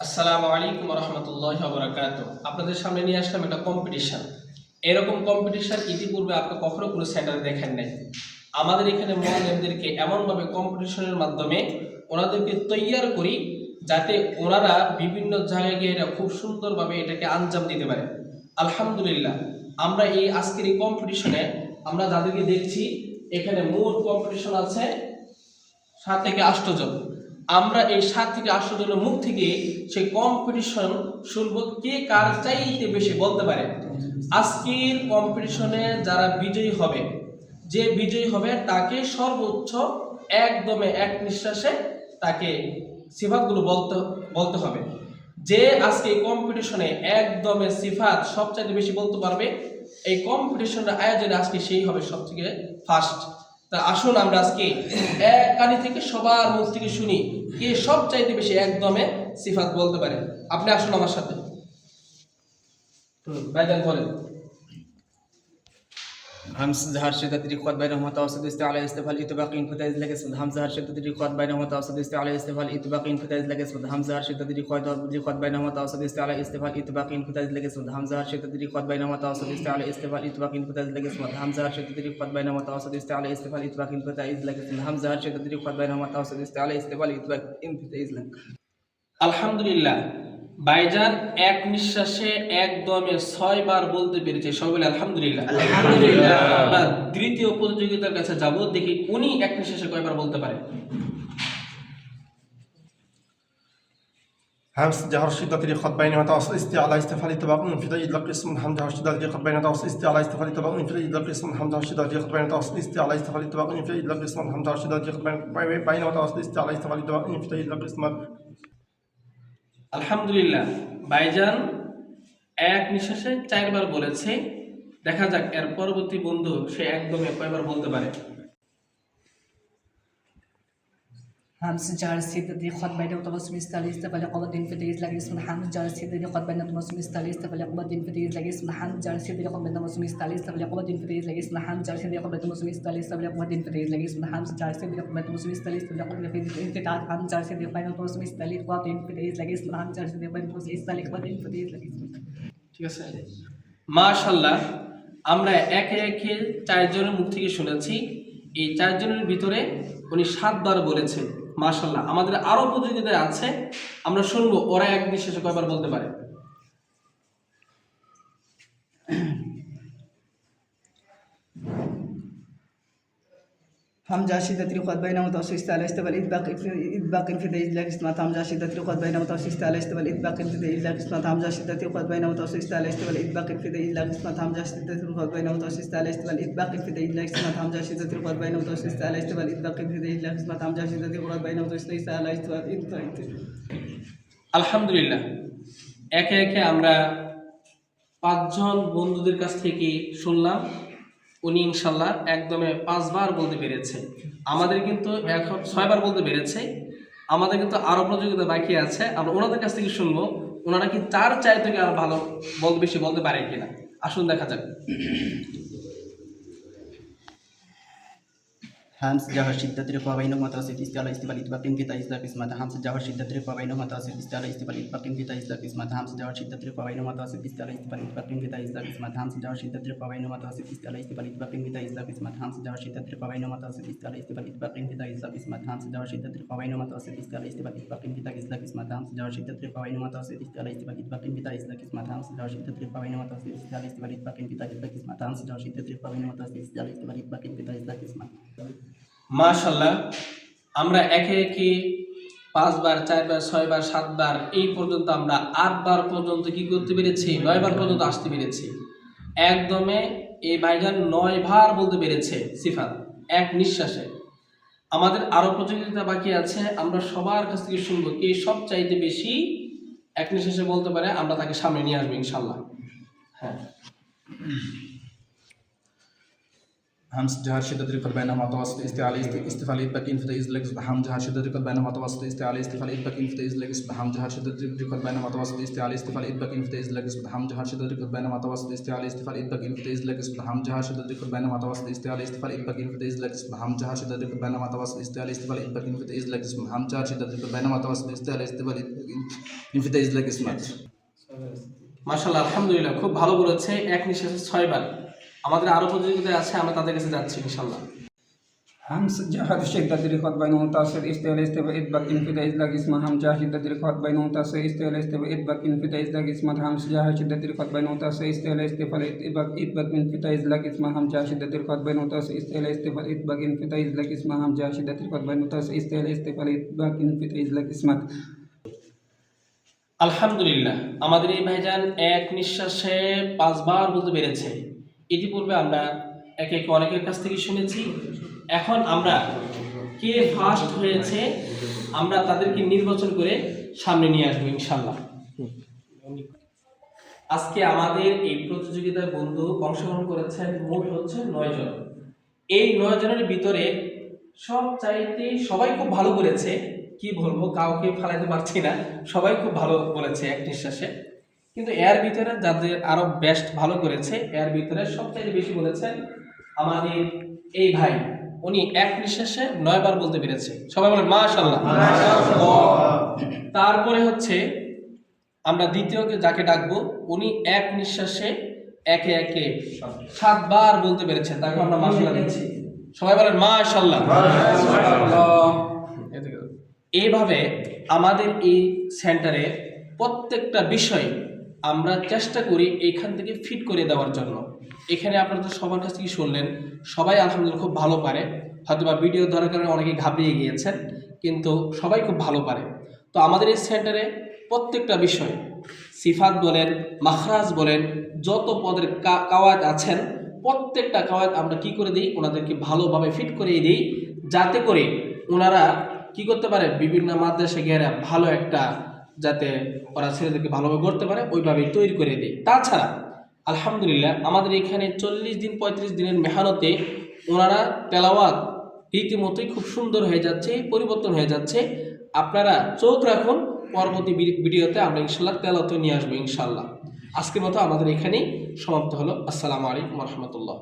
আসসালামু আলাইকুম রহমতুল্লাহি ওয়া বারাকাতুহু। আপনাদের সামনে নিয়ে আসলাম একটা কম্পিটিশন। এরকম কম্পিটিশন ইতিপূর্বে আপনি কখনো কোনো সেন্টারে দেখেন নাই। আমাদের এখানে মুআল্লিমদেরকে এমনভাবে কম্পিটিশনের মাধ্যমে ওনাদেরকে তৈয়ার করি যাতে ওনারা বিভিন্ন জায়গায় গিয়ে এটা খুব সুন্দরভাবে এটাকে আঞ্জাম দিতে পারে। আলহামদুলিল্লাহ, আমরা এই আজকের এই কম্পিটিশনে আমরা যাদেরকে দেখছি এখানে মোট কম্পিটিশন আছে 7 থেকে 8 জন। আমরা এই 7 থেকে 8 জনের মুখ থেকে সেই কম্পিটিশন শুনবো কে কার চাইতে বেশি বলতে পারে। আজকের কম্পিটিশনে যারা বিজয়ী হবে, যে বিজয়ী হবে তাকে সর্বোচ্চ একদমে এক নিঃশ্বাসে তাকে সিফাতগুলো বলতে বলতে হবে। যে আজকে এই কম্পিটিশনে একদমে সিফাত সবচাইতে বেশি বলতে পারবে, এই কম্পিটিশনের আয়োজনে আজকে সেই হবে সবথেকে ফার্স্ট। তা আসুন আমরা আজকে এক কানি থেকে সবার মুখ থেকে শুনি কে সবচাইতে বেশি একদমে সিফাত বলতে পারে। আপনি আসুন আমার সাথে। ভাইজান বলেন। همز ظهر شدة ريقات بينهما متوسط استعلاء استفهام إطباق فتاز لك اسم همز ظهر شدة ريقات بينهما متوسط استعلاء استفهام إطباق فتاز لك اسم همز ظهر شدة ريقات بينهما متوسط استعلاء استفهام إطباق فتاز لك اسم همز ظهر شدة ريقات بينهما متوسط استعلاء استفهام إطباق فتاز لك اسم همز ظهر شدة ريقات بينهما متوسط استعلاء استفهام إطباق فتاز لك اسم همز ظهر شدة ريقات بينهما متوسط استعلاء استفهام إطباق فتاز لك। আলহামদুলিল্লাহ, ভাইজান এক নিঃশ্বাসে একদমে 6 বার বলতে পেরেছে। সবাই বলে আলহামদুলিল্লাহ। আলহামদুলিল্লাহ। আমরা দ্বিতীয় প্রতিযোগিতার কাছে যাব, দেখি উনি এক নিঃশ্বাসে কয়বার বলতে পারে। همس جهر شدة ريقات بينهما متوسط استعلاء استفهام إطباق فتاز لك اسم همز جهر شدة ريقات بينهما متوسط استعلاء استفهام إطباق فتاز لك اسم همز جهر شدة ريقات بينهما متوسط استعلاء استفهام إطباق فتاز لك اسم همز جهر شدة ريقات بينهما متوسط استعلاء استفهام إطباق فتاز لك اسم। আলহামদুলিল্লাহ, ভাইজান এক নিঃশ্বাসে 4 বার বলেছে। দেখা যাক এর পরবর্তী বন্ধু সে একদমে কয়বার বলতে পারে। همز جار سيدة ريقات بينهما متوسط استعلاء استفهام قوة فتاز لك اسم همز جار سيدة ريقات بينهما متوسط استعلاء استفهام قوة فتاز لك اسم همز جار سيدة ريقات بينهما متوسط استعلاء استفهام قوة فتاز لك اسم همز جار سيدة ريقات بينهما متوسط استعلاء استفهام قوة فتاز لك اسم همز جار سيدة ريقات بينهما متوسط استعلاء استفهام قوة انفتاح همز جار سيدة ريقات بينهما متوسط استعلاء قوة فتاز لك اسم همز جار سيدة ريقات بينهما متوسط استعلاء قوة فتاز لك اسم। ঠিক আছে, মাশাআল্লাহ, আমরা একে একে 4 জনের মুখ থেকে শুনেছি। এই 4 জনের ভিতরে উনি 7 বার বলেছেন। মাশাআল্লাহ, আমাদের আরো প্রতিযোগিতা আছে, আমরা শুনবো ওরা এক নিঃশ্বাসে কয়বার বলতে পারে। همزة شدة ريقات بينهما متوسط استعلاء استفهام إطباق فتاز لك اسم همزة شدة ريقات بينهما متوسط استعلاء استفهام إطباق فتاز لك اسم همزة شدة ريقات بينهما متوسط استعلاء استفهام إطباق فتاز لك اسم همزة شدة ريقات بينهما متوسط استعلاء استفهام إطباق فتاز لك اسم همزة شدة ريقات بينهما متوسط استعلاء استفهام إطباق فتاز لك اسم همزة شدة ريقات بينهما متوسط استعلاء استفهام। আলহামদুলিল্লাহ, একে একে আমরা 5 জন বন্ধুদের কাছ থেকে শুনলাম। উনি ইনশাল্লাহ একদমে 5 বার বলতে পেরেছে। আমাদের কিন্তু এখন 6 বার বলতে পেরেছে। আমাদের কিন্তু আরো প্রতিযোগিতা বাকি আছে, আমরা ওনাদের কাছ থেকে শুনবো ওনারা কি 4 চাই থেকে আরো ভালো বেশি বলতে পারে কিনা। আসুন দেখা যাক। همز جهر شدة ريقات بينهما متوسط استعلاء استفهام إطباق فتاز لك اسم همز جهر شدة ريقات بينهما متوسط استعلاء استفهام إطباق فتاز لك اسم همز جهر شدة ريقات بينهما متوسط استعلاء استفهام إطباق فتاز لك اسم همز جهر شدة ريقات بينهما متوسط استعلاء استفهام إطباق فتاز لك اسم همز جهر شدة ريقات بينهما متوسط استعلاء استفهام إطباق فتاز لك اسم همز جهر شدة ريقات بينهما متوسط استعلاء استفهام إطباق فتاز لك اسم همز جهر شدة ريقات بينهما متوسط استعلاء استفهام إطباق فتاز لك اسم همز جهر شدة ريقات بينهما متوسط استعلاء استفهام إطباق فتاز لك اسم همز جهر شدة ريقات بينهما متوسط استعلاء استفهام إطباق فتاز لك اسم। মাশাআল্লাহ, আমরা একে একে 5 বার 4 বার 6 বার 7 বার এই পর্যন্ত আমরা 8 বার পর্যন্ত কি করতে পেরেছি, 9 বার পর্যন্ত আসতে পেরেছি। একদমে এই ভাইজান 9 বার বলতে পেরেছে সিফাত এক নিঃশ্বাসে। আমাদের আরো প্রতিযোগিতা বাকি আছে, আমরা সবার কাছ থেকে শুনবো কে সবচাইতে বেশি এক নিঃশ্বাসে বলতে পারে। আমরা তাকে সামনে নিয়ে আসবো ইনশাআল্লাহ। হ্যাঁ, همس جهر شدة ركب بينهما متوسط استعلاء استفعال إطباق انفتاح إزلاق هم جهر شدة ركب بينهما متوسط استعلاء استفعال إطباق انفتاح إزلاق هم جهر شدة ركب بينهما متوسط استعلاء استفعال إطباق انفتاح إزلاق هم جهر شدة ركب بينهما متوسط استعلاء استفعال إطباق انفتاح إزلاق هم جهر شدة ركب بينهما متوسط استعلاء استفعال إطباق انفتاح إزلاق هم جهر شدة ركب بينهما متوسط استعلاء استفعال إطباق انفتاح إزلاق هم جهر شدة ركب بينهما متوسط استعلاء استفعال انفتاح إزلاق মাশাআল্লাহ, আলহামদুলিল্লাহ, খুব ভালো বলেছে। এক নিঃশ্বাসে 6 বার। আমাদের আরো প্রতিযোগিতা আছে, আমরা তাদের কাছে যাচ্ছি ইনশাআল্লাহ। همس جهر شدة ركب بينه متصل استعلاء استفعال إطباق انفتاح إزلاق اسمه هم جهر شدة ركب بينه متصل استعلاء استفعال إطباق انفتاح إزلاق اسمه همس جهر شدة ركب بينه متصل استعلاء استفعال إطباق انفتاح إزلاق اسمه هم جهر شدة ركب بينه متصل استعلاء استفعال إطباق انفتاح إزلاق اسمه هم جهر شدة ركب بينه متصل استعلاء استفعال إطباق انفتاح إزلاق اسمه। আলহামদুলিল্লাহ, আমাদের এই ভাইজান এক নিঃশ্বাসে 5 বার বলতে পেরেছে। ইতিপূর্বে আমরা একে একে অনেকের কাছ থেকে শুনেছি। এখন আমরা কে ফার্স্ট হয়েছে আমরা তাদেরকে নির্বাচন করে সামনে নিয়ে আসবো ইনশাআল্লাহ। আজকে আমাদের এই প্রতিযোগিতায় বন্ধু অংশগ্রহণ করেছেন মোট হচ্ছে 9 জন। এই 9 জনের ভিতরে সবাই খুব ভালো করেছে। কি বলবো, কাউকে ফালাইতে পারছি না, সবাই খুব ভালো বলেছে এক নিঃশ্বাসে। কিন্তু এর ভিতরে যাদের আরো বেস্ট ভালো করেছে, এর ভিতরে সবচেয়ে বেশি বলেছেন আমাদের এই ভাই। উনি এক নিঃশ্বাসে 9 বার বলতে পেরেছে। সবাই বলেন মাশাআল্লাহ। তারপরে হচ্ছে আমরা দ্বিতীয়কে যাকে ডাকবো, উনি এক নিঃশ্বাসে একে একে 7 বার বলতে পেরেছে, তাকে আমরা মাশাআল্লাহ দিচ্ছি। সবাই বলেন মাশাআল্লাহ। এইভাবে আমাদের এই সেন্টারে প্রত্যেকটা বিষয় আমরা চেষ্টা করি এইখান থেকে ফিট করে দেওয়ার জন্য। এখানে আপনারা তো সবার কাছ থেকে শুনলেন, সবাই আলহামদুলিল্লাহ খুব ভালো পারে। হয়তো বা ভিডিও ধরার কারণে অনেকে ঘাবড়িয়ে গিয়েছেন, কিন্তু সবাই খুব ভালো পারে। তো আমাদের এই সেন্টারে প্রত্যেকটা বিষয়, সিফাত বলেন, মাখরাজ বলেন, যত পদের কাওয়ায়েদ আছেন, প্রত্যেকটা কাওয়ায়েদ আমরা কি করে দিই, ওনাদেরকে ভালোভাবে ফিট করে দিই, যাতে করে ওনারা কি করতে পারে, বিভিন্ন মাদ্রাসা গিয়ে ভালো একটা, যাতে ওরা ছেলেদেরকে ভালোভাবে করতে পারে, ওইভাবেই তৈরি করে দিই। তাছাড়া আলহামদুলিল্লাহ আমাদের এখানে 40 দিন 35 দিনের মেহনতে ওনারা তেলাওয়াত রীতিমতোই খুব সুন্দর হয়ে যাচ্ছে, পরিবর্তন হয়ে যাচ্ছে। আপনারা চোখ রাখুন, পরবর্তী ভিডিওতে আমরা ইনশাল্লাহ তেলাওয়াত নিয়ে আসবো ইনশাল্লাহ। আজকের মতো আমাদের এখানেই সমাপ্ত হলো। আসসালামু আলাইকুম ওয়া রাহমাতুল্লাহ।